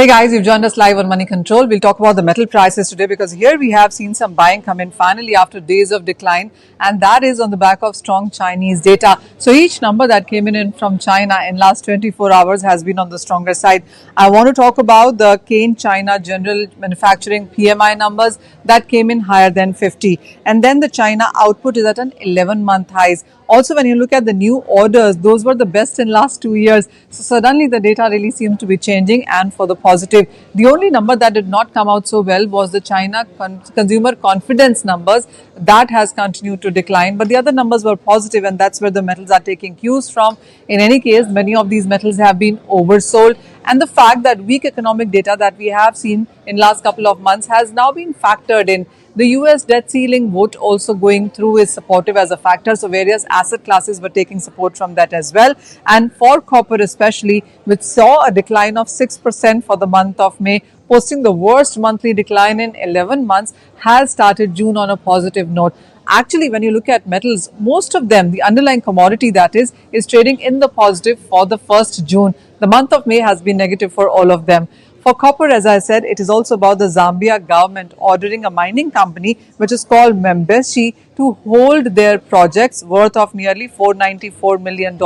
Hey guys, you've joined us live on Moneycontrol. We'll talk about the metal prices today because here we have seen some buying come in finally after days of decline, and that is on the back of strong Chinese data. So each number that came in from China in last 24 hours has been on the stronger side. I want to talk about the Cain China General Manufacturing PMI numbers that came in higher than 50, and then the China output is at an 11-month highs. Also, when you look at the new orders, those were the best in last 2 years. So suddenly the data really seems to be changing and for the positive. The only number that did not come out so well was the China consumer confidence numbers. That has continued to decline, but the other numbers were positive, and that's where the metals are taking cues from. In any case, many of these metals have been oversold, and the fact that weak economic data that we have seen in last couple of months has now been factored in. The US debt ceiling vote also going through is supportive as a factor. So various asset classes were taking support from that as well. And for copper especially, which saw a decline of 6% for the month of May, posting the worst monthly decline in 11 months, has started June on a positive note. Actually, when you look at metals, most of them, the underlying commodity that is trading in the positive for the 1st June. The month of May has been negative for all of them. For copper, as I said, it is also about the Zambia government ordering a mining company, which is called Membeshi, to hold their projects worth of nearly $494 million.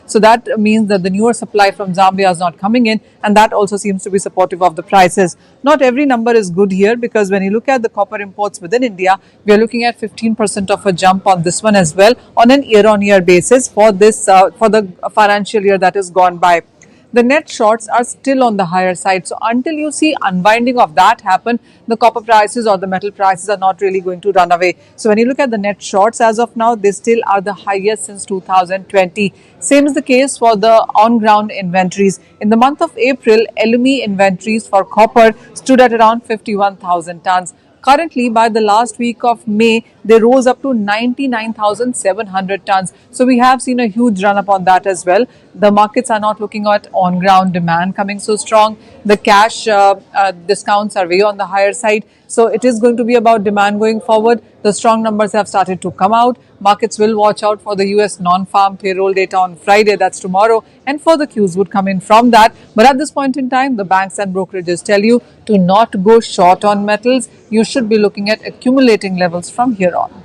So that means that the newer supply from Zambia is not coming in, and that also seems to be supportive of the prices. Not every number is good here, because when you look at the copper imports within India, we are looking at 15% of a jump on this one as well on an year-on-year basis for this for the financial year that is gone by. The net shorts are still on the higher side. So until you see unwinding of that happen, the copper prices or the metal prices are not really going to run away. So when you look at the net shorts as of now, they still are the highest since 2020. Same is the case for the on-ground inventories. In the month of April, LME inventories for copper stood at around 51,000 tons. Currently, by the last week of May, they rose up to 99,700 tons. So we have seen a huge run up on that as well. The markets are not looking at on-ground demand coming so strong. The cash discounts are way on the higher side. So it is going to be about demand going forward. The strong numbers have started to come out. Markets will watch out for the US non-farm payroll data on Friday, that's tomorrow, and further cues would come in from that. But at this point in time, the banks and brokerages tell you to not go short on metals. You should be looking at accumulating levels from here on.